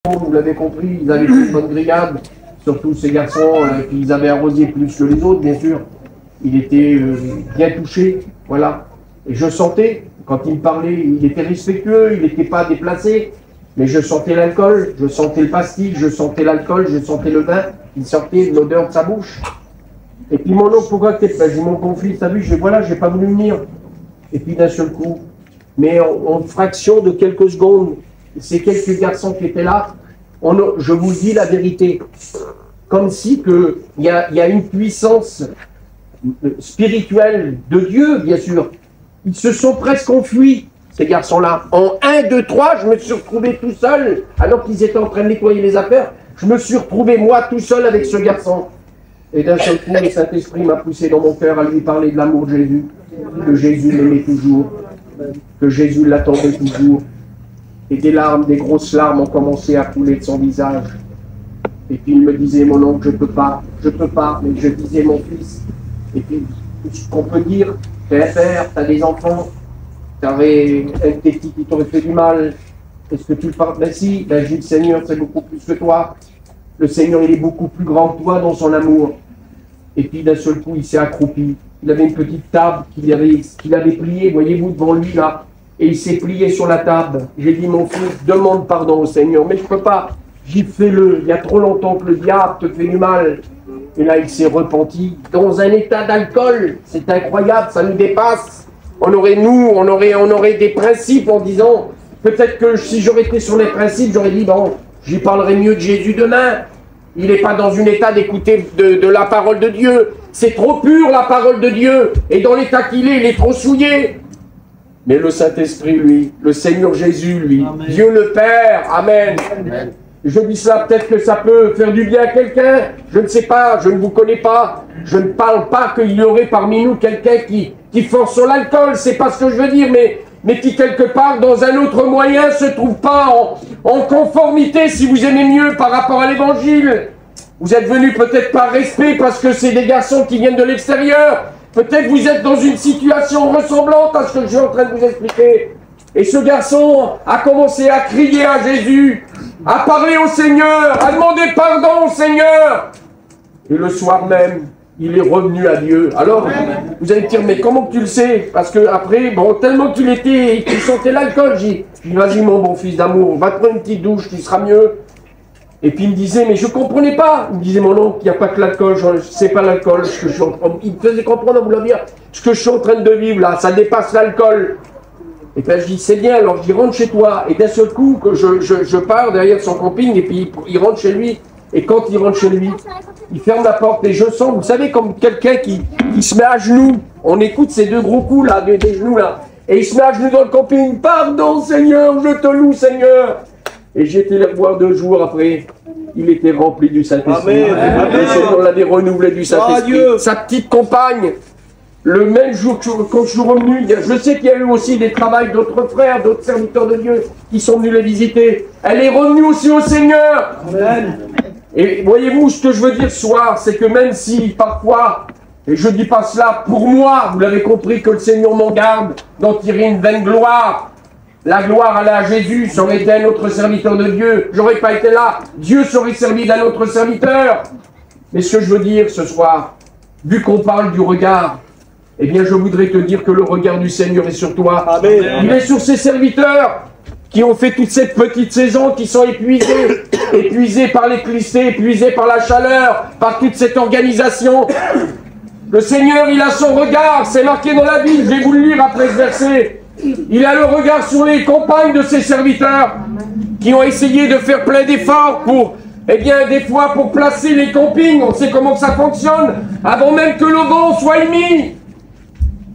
Vous l'avez compris, ils avaient fait une bonne grillade, surtout ces garçons, ils avaient arrosé plus que les autres, bien sûr. Il était bien touché, voilà. Et je sentais, quand il me parlait, il était respectueux, il n'était pas déplacé, mais je sentais l'alcool, je sentais le pastis, je sentais l'alcool, je sentais le vin, il sortait de l'odeur de sa bouche. Et puis mon oncle, pourquoi t'es pas? J'ai mon conflit, t'as vu, voilà, j'ai pas voulu venir. Et puis d'un seul coup, mais en fraction de quelques secondes, ces quelques garçons qui étaient là, je vous dis la vérité, comme si il y a une puissance spirituelle de Dieu, bien sûr. Ils se sont presque enfuis, ces garçons-là. En 1, 2, 3, je me suis retrouvé tout seul, alors qu'ils étaient en train de nettoyer les affaires, je me suis retrouvé, moi, tout seul avec ce garçon. Et d'un seul coup, le Saint-Esprit m'a poussé dans mon cœur à lui parler de l'amour de Jésus, que Jésus l'aimait toujours, que Jésus l'attendait toujours. Et des larmes, des grosses larmes ont commencé à couler de son visage. Et puis il me disait, mon oncle, je peux pas, mais je disais, mon fils. Et puis, ce qu'on peut dire, t'es un père, t'as des enfants, t'avais un petit qui t'aurait fait du mal, est-ce que tu le parles? Ben si, ben j'ai le Seigneur, c'est beaucoup plus que toi. Le Seigneur, il est beaucoup plus grand que toi dans son amour. Et puis d'un seul coup, il s'est accroupi. Il avait une petite table qu'il avait pliée, voyez-vous, devant lui là. Et il s'est plié sur la table. J'ai dit, mon fils, demande pardon au Seigneur. Mais je ne peux pas. J'y fais-le. Il y a trop longtemps que le diable te fait du mal. Et là, il s'est repenti dans un état d'alcool. C'est incroyable, ça nous dépasse. On aurait des principes en disant, peut-être que si j'aurais été sur les principes, j'aurais dit, bon, j'y parlerai mieux de Jésus demain. Il n'est pas dans un état d'écouter de la parole de Dieu. C'est trop pur, la parole de Dieu. Et dans l'état qu'il est, il est trop souillé. Mais le Saint-Esprit, lui, le Seigneur Jésus, lui, Amen. Dieu le Père, Amen. Amen. Je dis cela, peut-être que ça peut faire du bien à quelqu'un, je ne sais pas, je ne vous connais pas, je ne parle pas qu'il y aurait parmi nous quelqu'un qui force sur l'alcool, c'est pas ce que je veux dire, mais qui quelque part, dans un autre moyen, se trouve pas en conformité, si vous aimez mieux, par rapport à l'Évangile. Vous êtes venus peut-être par respect, parce que c'est des garçons qui viennent de l'extérieur. Peut-être vous êtes dans une situation ressemblante à ce que je suis en train de vous expliquer. Et ce garçon a commencé à crier à Jésus, à parler au Seigneur, à demander pardon au Seigneur. Et le soir même, il est revenu à Dieu. Alors, vous allez me dire, mais comment tu le sais? Parce que après, bon, tellement qu'il sentait l'alcool, j'ai dit, vas-y mon bon fils d'amour, va te prendre une petite douche, tu seras mieux. Et puis il me disait, mais je ne comprenais pas. Il me disait, mon oncle, il n'y a pas que l'alcool, c'est pas l'alcool. Il me faisait comprendre, vous le dire, ce que je suis en train de vivre là, ça dépasse l'alcool. Et puis je dis, c'est bien, alors je dis, rentre chez toi. Et d'un seul coup, que je pars derrière son camping, et puis il rentre chez lui. Et quand il rentre chez lui, il ferme la porte, et je sens, vous savez, comme quelqu'un qui se met à genoux. On écoute ces deux gros coups là, des genoux là. Et il se met à genoux dans le camping. Pardon Seigneur, je te loue Seigneur. Et j'ai été le revoir 2 jours après. Il était rempli du Saint-Esprit. Le Seigneur l'avait renouvelé du Saint-Esprit. Sa petite compagne, le même jour quand je suis revenu, je sais qu'il y a eu aussi des travails d'autres frères, d'autres serviteurs de Dieu qui sont venus les visiter. Elle est revenue aussi au Seigneur. Amen. Et voyez-vous, ce que je veux dire ce soir, c'est que même si parfois, et je ne dis pas cela pour moi, vous l'avez compris, que le Seigneur m'en garde d'en tirer une vaine gloire. La gloire allait à Jésus, ça aurait été un autre serviteur de Dieu. J'aurais pas été là. Dieu serait servi d'un autre serviteur. Mais ce que je veux dire ce soir, vu qu'on parle du regard, eh bien je voudrais te dire que le regard du Seigneur est sur toi. Amen. Il est sur ses serviteurs qui ont fait toute cette petite saison, qui sont épuisés par l'électricité, épuisés par la chaleur, par toute cette organisation. Le Seigneur, il a son regard, c'est marqué dans la Bible, je vais vous le lire après ce verset. Il a le regard sur les compagnes de ses serviteurs qui ont essayé de faire plein d'efforts pour, eh bien, des fois pour placer les campings. On sait comment ça fonctionne. Avant même que le vent soit émis.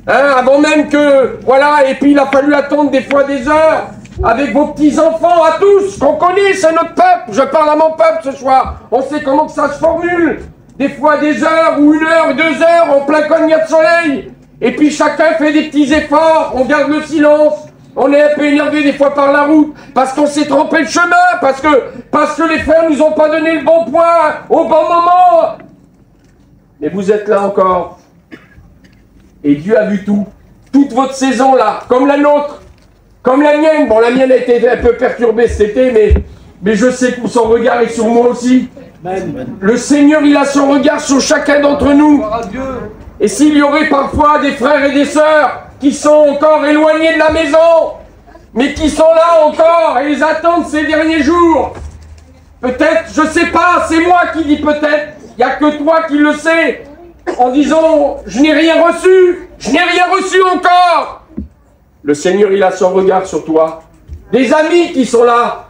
Hein, avant même que, voilà, et puis il a fallu attendre des fois des heures avec vos petits-enfants à tous, qu'on connaît, c'est notre peuple. Je parle à mon peuple ce soir. On sait comment que ça se formule. Des fois des heures ou 1 heure, 2 heures en plein cognac de soleil. Et puis chacun fait des petits efforts, on garde le silence, on est un peu énervé des fois par la route, parce qu'on s'est trompé le chemin, parce que les frères nous ont pas donné le bon point, au bon moment. Mais vous êtes là encore. Et Dieu a vu tout. Toute votre saison là, comme la nôtre, comme la mienne. Bon, la mienne a été un peu perturbée cet été, mais mais je sais que son regard est sur moi aussi. Le Seigneur, il a son regard sur chacun d'entre nous. Et s'il y aurait parfois des frères et des sœurs qui sont encore éloignés de la maison, mais qui sont là encore et ils attendent ces derniers jours, peut-être, je sais pas, c'est moi qui dis peut-être, il n'y a que toi qui le sais, en disant je n'ai rien reçu, je n'ai rien reçu encore. Le Seigneur, il a son regard sur toi. Des amis qui sont là,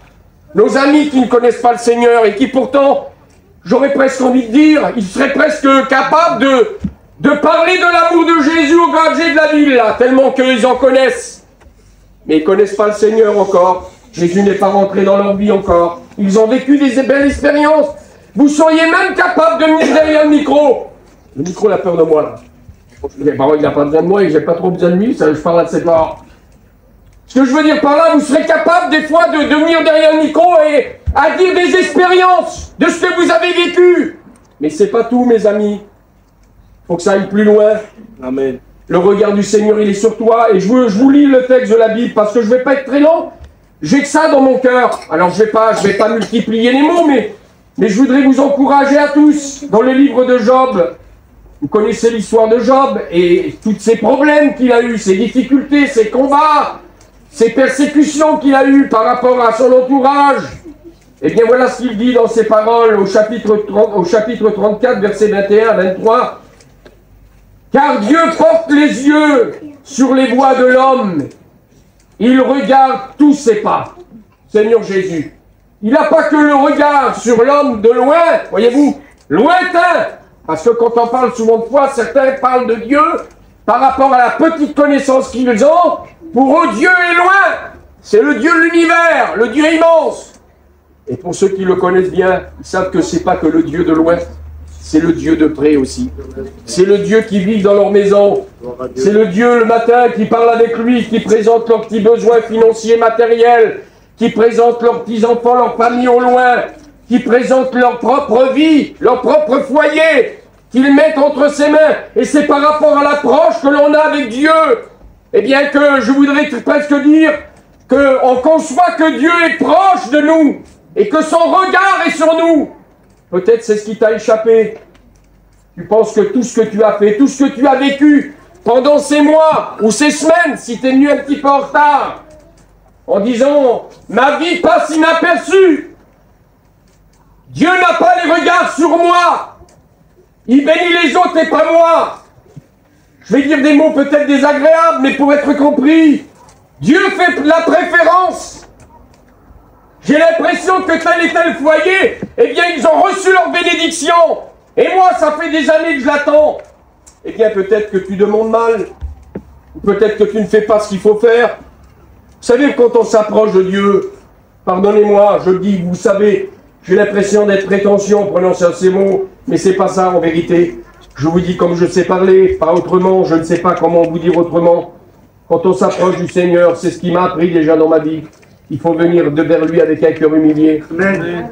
nos amis qui ne connaissent pas le Seigneur et qui pourtant, j'aurais presque envie de dire, ils seraient presque capables de parler de l'amour de Jésus au gravier de la ville, là, tellement qu'ils en connaissent. Mais ils ne connaissent pas le Seigneur encore. Jésus n'est pas rentré dans leur vie encore. Ils ont vécu des belles expériences. Vous seriez même capable de venir derrière le micro. Le micro, il a peur de moi, là. Il n'a pas besoin de moi et j'ai pas trop besoin de lui, ça, je parle à ses parents. Ce que je veux dire par là, vous serez capable des fois de venir derrière le micro et à dire des expériences de ce que vous avez vécu. Mais c'est pas tout, mes amis. Faut que ça aille plus loin. Amen. Le regard du Seigneur, il est sur toi. Et je vous lis le texte de la Bible parce que je vais pas être très long. J'ai que ça dans mon cœur. Alors je vais pas multiplier les mots, mais je voudrais vous encourager à tous. Dans le livre de Job, vous connaissez l'histoire de Job et tous ces problèmes qu'il a eus, ses difficultés, ses combats, ses persécutions qu'il a eues par rapport à son entourage. Eh bien voilà ce qu'il dit dans ses paroles au chapitre 34, versets 21 à 23. Car Dieu porte les yeux sur les voies de l'homme. Il regarde tous ses pas. Seigneur Jésus. Il n'a pas que le regard sur l'homme de loin, voyez-vous, lointain. Parce que quand on parle souvent de foi, certains parlent de Dieu par rapport à la petite connaissance qu'ils ont. Pour eux, Dieu est loin. C'est le Dieu de l'univers, le Dieu immense. Et pour ceux qui le connaissent bien, ils savent que c'est pas que le Dieu de loin, c'est le Dieu de près aussi. C'est le Dieu qui vit dans leur maison. C'est le Dieu le matin qui parle avec lui, qui présente leurs petits besoins financiers, matériels, qui présente leurs petits-enfants, leurs familles au loin, qui présente leur propre vie, leur propre foyer, qu'ils mettent entre ses mains. Et c'est par rapport à l'approche que l'on a avec Dieu, eh bien que je voudrais presque dire qu'on conçoit que Dieu est proche de nous et que son regard est sur nous. Peut-être c'est ce qui t'a échappé. Tu penses que tout ce que tu as fait, tout ce que tu as vécu pendant ces mois ou ces semaines, si tu es venu un petit peu en retard, en disant « ma vie passe inaperçue », Dieu n'a pas les regards sur moi. Il bénit les autres et pas moi. Je vais dire des mots peut-être désagréables, mais pour être compris, Dieu fait la préférence. J'ai l'impression que tel et tel foyer, eh bien, ils ont reçu leur bénédiction. Et moi, ça fait des années que je l'attends. Eh bien, peut-être que tu demandes mal. Ou peut-être que tu ne fais pas ce qu'il faut faire. Vous savez, quand on s'approche de Dieu, pardonnez-moi, je le dis, vous savez, j'ai l'impression d'être prétentieux en prononçant ces mots, mais c'est pas ça en vérité. Je vous dis comme je sais parler, pas autrement, je ne sais pas comment vous dire autrement. Quand on s'approche du Seigneur, c'est ce qui m'a appris déjà dans ma vie. Il faut venir vers lui avec un cœur humilié. Amen.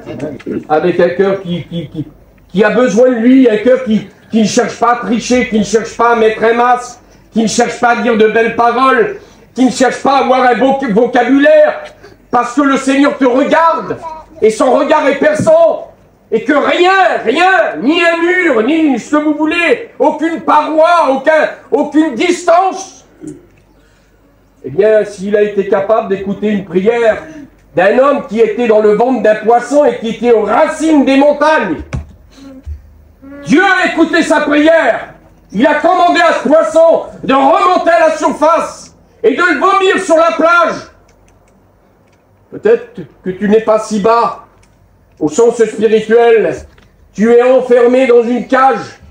Avec un cœur qui a besoin de lui, un cœur qui ne cherche pas à tricher, qui ne cherche pas à mettre un masque, qui ne cherche pas à dire de belles paroles, qui ne cherche pas à avoir un beau vocabulaire, parce que le Seigneur te regarde, et son regard est perçant, et que rien, ni un mur, ni ce que vous voulez, aucune paroi, aucune distance, eh bien, s'il a été capable d'écouter une prière d'un homme qui était dans le ventre d'un poisson et qui était aux racines des montagnes, Dieu a écouté sa prière. Il a commandé à ce poisson de remonter à la surface et de le vomir sur la plage. Peut-être que tu n'es pas si bas au sens spirituel. Tu es enfermé dans une cage,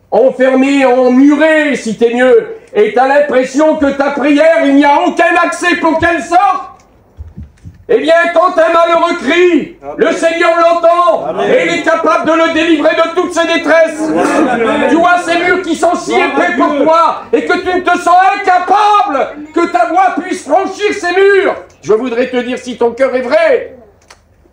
enfermé, emmuré, si t'es mieux. Et tu as l'impression que ta prière, il n'y a aucun accès pour qu'elle sorte. Eh bien, quand un malheureux crie, le Seigneur l'entend et il est capable de le délivrer de toutes ses détresses. Tu vois ces murs qui sont si épais pour toi et que tu ne te sens incapable que ta voix puisse franchir ces murs. Je voudrais te dire, si ton cœur est vrai,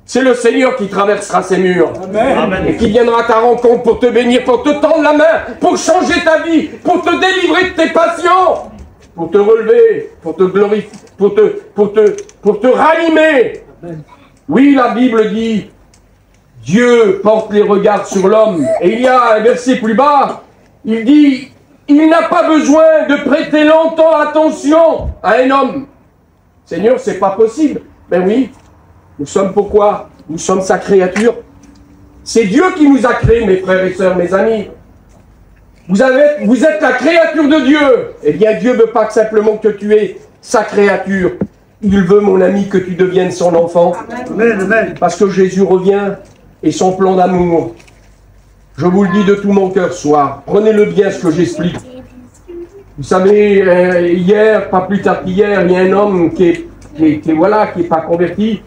c'est le Seigneur qui traversera ces murs. Amen. Et qui viendra à ta rencontre pour te bénir, pour te tendre la main, pour changer ta vie, pour te délivrer de tes passions, pour te relever, pour te glorifier, pour te ranimer. Amen. Oui, la Bible dit, Dieu porte les regards sur l'homme. Et il y a un verset plus bas, il dit, il n'a pas besoin de prêter longtemps attention à un homme. Seigneur, c'est pas possible. Ben oui, nous sommes pourquoi? Nous sommes sa créature. C'est Dieu qui nous a créés, mes frères et sœurs, mes amis. Vous êtes la créature de Dieu. Eh bien, Dieu ne veut pas simplement que tu es sa créature. Il veut, mon ami, que tu deviennes son enfant. Amen, amen. Parce que Jésus revient et son plan d'amour. Je vous le dis de tout mon cœur ce soir. Prenez-le bien, ce que j'explique. Vous savez, hier, pas plus tard qu'hier, il y a un homme qui est pas converti.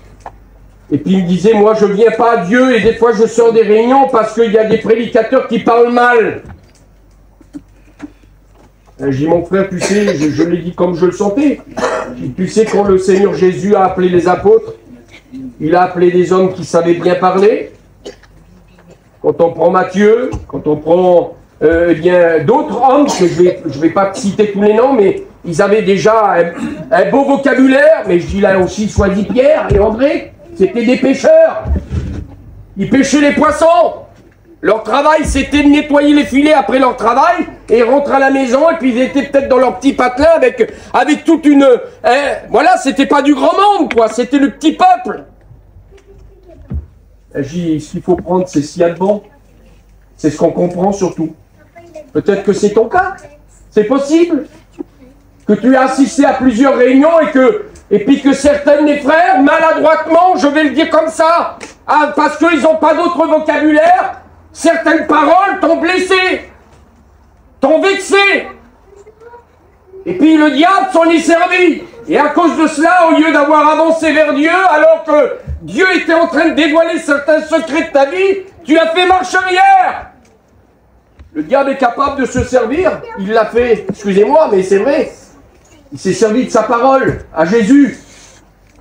Et puis il me disait, moi je viens pas à Dieu et des fois je sors des réunions parce qu'il y a des prédicateurs qui parlent mal. J'ai dit, mon frère, tu sais, je l'ai dit comme je le sentais. Tu sais, quand le Seigneur Jésus a appelé les apôtres, il a appelé des hommes qui savaient bien parler. Quand on prend Matthieu, quand on prend d'autres hommes, que je vais pas citer tous les noms, mais ils avaient déjà un beau vocabulaire, mais je dis là aussi, choisi Pierre et André, c'était des pêcheurs. Ils pêchaient les poissons. Leur travail, c'était de nettoyer les filets après leur travail, et ils rentrent à la maison, et puis ils étaient peut-être dans leur petit patelin avec toute une... voilà, c'était pas du grand monde, quoi, c'était le petit peuple. Je dis, ce qu'il faut prendre, c'est ce qu'il y a de bon. C'est ce qu'on comprend surtout. Peut-être que c'est ton cas. C'est possible. Que tu as assisté à plusieurs réunions et puis que certains des frères, maladroitement, je vais le dire comme ça, parce qu'ils n'ont pas d'autre vocabulaire, certaines paroles t'ont blessé, t'ont vexé. Et puis le diable s'en est servi. Et à cause de cela, au lieu d'avoir avancé vers Dieu, alors que Dieu était en train de dévoiler certains secrets de ta vie, tu as fait marche arrière. Le diable est capable de se servir. Il l'a fait, excusez-moi, mais c'est vrai. Il s'est servi de sa parole à Jésus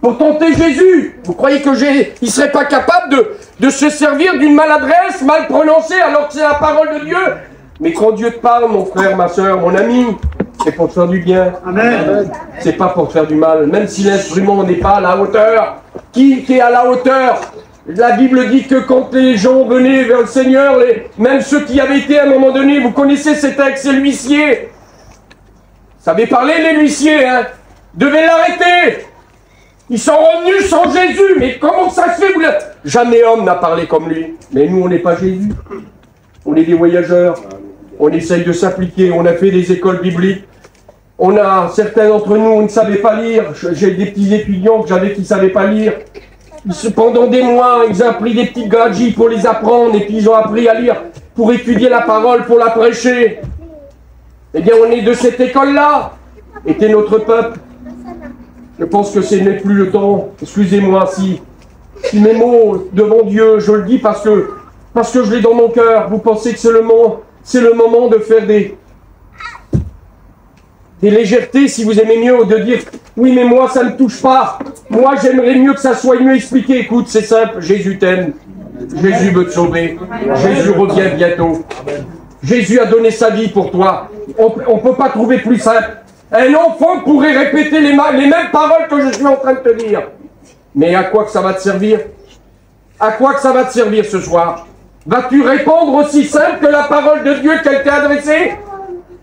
pour tenter Jésus. Vous croyez qu'il ne serait pas capable de se servir d'une maladresse mal prononcée alors que c'est la parole de Dieu? Mais quand Dieu te parle, mon frère, ma soeur, mon ami, c'est pour te faire du bien. Amen. C'est pas pour te faire du mal. Même si l'instrument n'est pas à la hauteur. Qui est à la hauteur? La Bible dit que quand les gens venaient vers le Seigneur, même ceux qui avaient été à un moment donné, vous connaissez ces textes, c'est l'huissier. Ça avait parlé les huissiers, hein. Devaient l'arrêter. Ils sont revenus sans Jésus. Mais comment ça se fait? Jamais homme n'a parlé comme lui. Mais nous, on n'est pas Jésus. On est des voyageurs. On essaye de s'appliquer. On a fait des écoles bibliques. Certains d'entre nous, on ne savaient pas lire. J'ai des petits étudiants que j'avais qui ne savaient pas lire. Pendant des mois, ils ont pris des petites gadgets pour les apprendre. Et puis ils ont appris à lire pour étudier la parole, pour la prêcher. Eh bien, on est de cette école-là. Était notre peuple. Je pense que ce n'est plus le temps. Excusez-moi si mes mots devant Dieu, je le dis parce que je l'ai dans mon cœur. Vous pensez que c'est le moment de faire des légèretés, si vous aimez mieux, de dire oui, mais moi ça ne me touche pas. Moi j'aimerais mieux que ça soit mieux expliqué. Écoute, c'est simple, Jésus t'aime. Jésus veut te sauver. Jésus revient bientôt. Jésus a donné sa vie pour toi. On ne peut pas trouver plus simple. Un enfant pourrait répéter les mêmes paroles que je suis en train de te dire. Mais à quoi que ça va te servir? À quoi que ça va te servir ce soir? Vas-tu répondre aussi simple que la parole de Dieu qu'elle t'a adressée?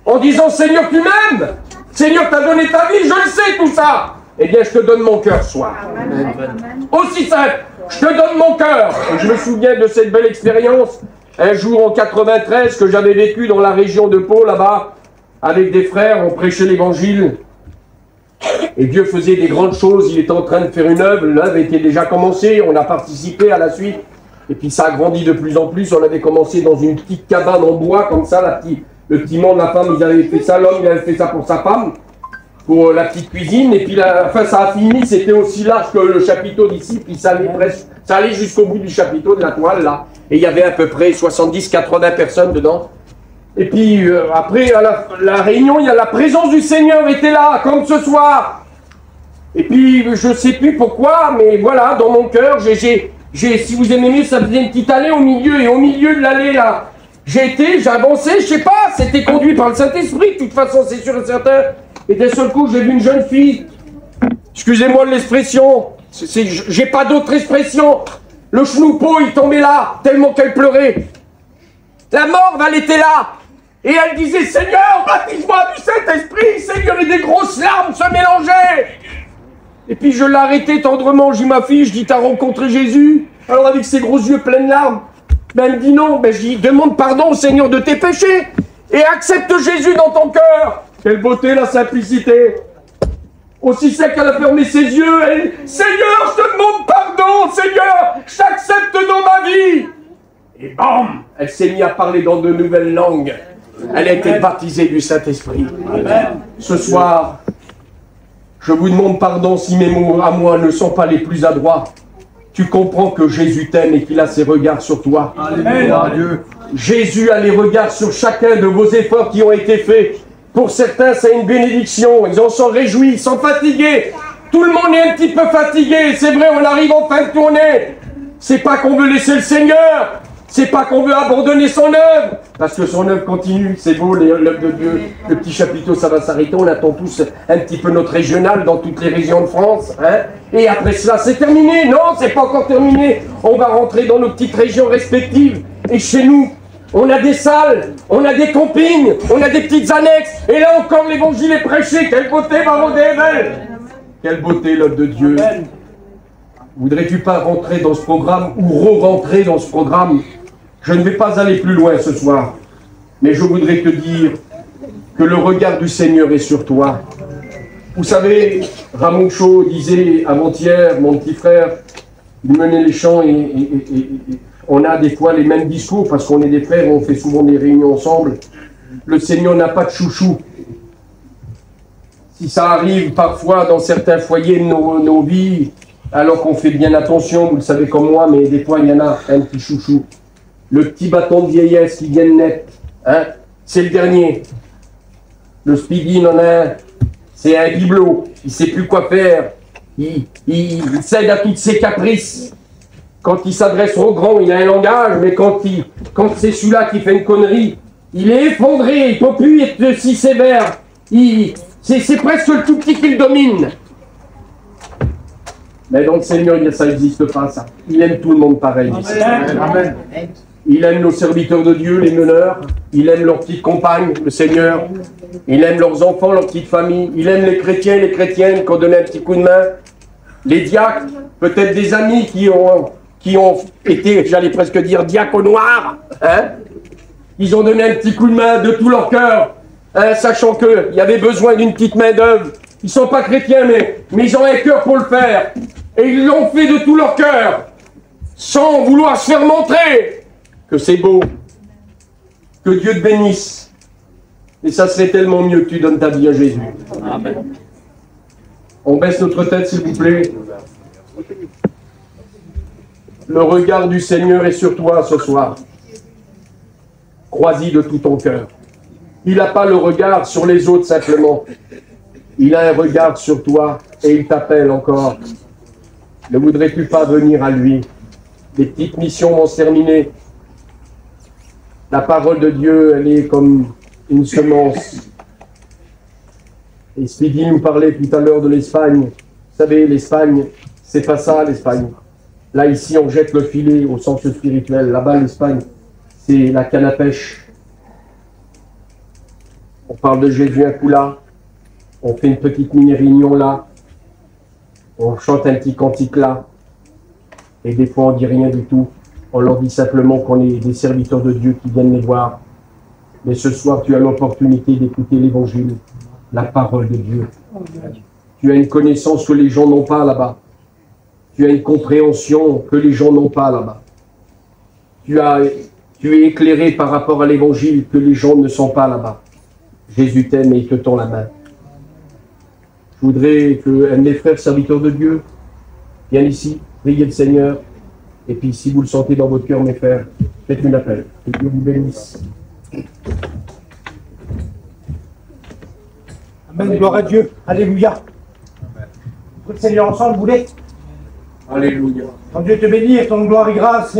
En disant, Seigneur, tu m'aimes? Seigneur, t'as donné ta vie, je le sais tout ça. Eh bien, je te donne mon cœur ce soir. Amen. Aussi simple, je te donne mon cœur. Et je me souviens de cette belle expérience. Un jour en 93 que j'avais vécu dans la région de Pau, là-bas, avec des frères, on prêchait l'évangile. Et Dieu faisait des grandes choses, il était en train de faire une œuvre, l'œuvre était déjà commencée, on a participé à la suite. Et puis ça a grandi de plus en plus, on avait commencé dans une petite cabane en bois, comme ça, le petit monde, la femme, ils avaient fait ça, l'homme, il avait fait ça pour sa femme, pour la petite cuisine, et puis ça a fini, c'était aussi large que le chapiteau d'ici, puis ça allait jusqu'au bout du chapiteau de la toile, là. Et il y avait à peu près 70-80 personnes dedans. Et puis après, à la réunion, il y a la présence du Seigneur était là, comme ce soir. Et puis, je ne sais plus pourquoi, mais voilà, dans mon cœur, si vous aimez mieux, ça faisait une petite allée au milieu, et au milieu de l'allée, là, j'ai avancé, je sais pas, c'était conduit par le Saint-Esprit, de toute façon, c'est sûr et certain. Et d'un seul coup, j'ai vu une jeune fille, excusez-moi de l'expression, J'ai pas d'autre expression. Le chenoupeau, il tombait là, tellement qu'elle pleurait. La morve, elle était là. Et elle disait, Seigneur, baptise-moi du Saint-Esprit. Seigneur, et des grosses larmes se mélangeaient. Et puis je l'ai arrêté tendrement. J'ai dit, ma fille, je dis, t'as rencontré Jésus? Alors avec ses gros yeux pleins de larmes. Ben elle me dit non. Ben je dis, demande pardon au Seigneur de tes péchés. Et accepte Jésus dans ton cœur. Quelle beauté, la simplicité. Aussi sec qu'elle a fermé ses yeux, elle dit, Seigneur, je te demande pardon, Seigneur, je t'accepte dans ma vie. Et bam, elle s'est mise à parler dans de nouvelles langues. Elle a été baptisée du Saint-Esprit. Ce soir, je vous demande pardon si mes mots à moi ne sont pas les plus adroits. Tu comprends que Jésus t'aime et qu'il a ses regards sur toi. Amen. Jésus a les regards sur chacun de vos efforts qui ont été faits. Pour certains, c'est une bénédiction. Ils en sont réjouis, ils sont fatigués. Tout le monde est un petit peu fatigué. C'est vrai, on arrive en fin de tournée. C'est pas qu'on veut laisser le Seigneur. C'est pas qu'on veut abandonner son œuvre. Parce que son œuvre continue. C'est beau, l'œuvre de Dieu. Le petit chapiteau, ça va s'arrêter. On attend tous un petit peu notre régional dans toutes les régions de France. Hein. Et après cela, c'est terminé. Non, c'est pas encore terminé. On va rentrer dans nos petites régions respectives. Et chez nous, on a des salles, on a des campings, on a des petites annexes. Et là encore, l'évangile est prêché. Quelle beauté, Baron Devel. Quelle beauté, l'œuvre de Dieu. Voudrais-tu pas rentrer dans ce programme ou re-rentrer dans ce programme? Je ne vais pas aller plus loin ce soir. Mais je voudrais te dire que le regard du Seigneur est sur toi. Vous savez, Ramon Chaud disait avant-hier, mon petit frère, il menait les chants et on a des fois les mêmes discours parce qu'on est des frères, on fait souvent des réunions ensemble. Le Seigneur n'a pas de chouchou. Si ça arrive parfois dans certains foyers de nos vies, alors qu'on fait bien attention, vous le savez comme moi, mais des fois il y en a un petit chouchou. Le petit bâton de vieillesse qui vient de naître, hein, c'est le dernier. Le Speedy, il en a un. C'est un bibelot. Il ne sait plus quoi faire. Il cède à toutes ses caprices. Quand il s'adresse au grand, il a un langage, mais quand c'est celui-là qui fait une connerie, il est effondré. Il ne peut plus être si sévère. C'est presque le tout petit qui le domine. Mais donc, Seigneur, ça n'existe pas, ça. Il aime tout le monde pareil. Amen. Amen. Il aime nos serviteurs de Dieu, les meneurs. Il aime leurs petites compagnes, le Seigneur. Il aime leurs enfants, leurs petites familles. Il aime les chrétiens, les chrétiennes qui ont donné un petit coup de main. Les diacres, peut-être des amis qui ont été, j'allais presque dire, diacres noirs. Hein? Ils ont donné un petit coup de main de tout leur cœur, hein, sachant qu'il y avait besoin d'une petite main d'œuvre. Ils ne sont pas chrétiens, mais ils ont un cœur pour le faire. Et ils l'ont fait de tout leur cœur, sans vouloir se faire montrer que c'est beau. Que Dieu te bénisse. Et ça serait tellement mieux que tu donnes ta vie à Jésus. Amen. On baisse notre tête, s'il vous plaît. Le regard du Seigneur est sur toi ce soir. Crois-y de tout ton cœur. Il n'a pas le regard sur les autres simplement. Il a un regard sur toi et il t'appelle encore. Ne voudrais-tu pas venir à lui? Les petites missions vont se terminer. La parole de Dieu, elle est comme une semence. Et Speedy nous parlait tout à l'heure de l'Espagne. Vous savez, l'Espagne, c'est pas ça l'Espagne. Là, ici, on jette le filet au sens spirituel. Là-bas, l'Espagne, c'est la canne à pêche. On parle de Jésus un coup là. On fait une petite mini-réunion là. On chante un petit cantique là. Et des fois, on dit rien du tout. On leur dit simplement qu'on est des serviteurs de Dieu qui viennent les voir. Mais ce soir, tu as l'opportunité d'écouter l'Évangile, la parole de Dieu. Tu as une connaissance que les gens n'ont pas là-bas. Tu as une compréhension que les gens n'ont pas là-bas. Tu es éclairé par rapport à l'Évangile que les gens ne sont pas là-bas. Jésus t'aime et il te tend la main. Je voudrais que un des frères serviteurs de Dieu vienne ici, priez le Seigneur. Et puis, si vous le sentez dans votre cœur, mes frères, faites une appel. Que Dieu vous bénisse. Amen, gloire à Dieu. Alléluia. Le Seigneur ensemble, vous voulez? Alléluia. Quand Dieu te bénisse, ton gloire et grâce.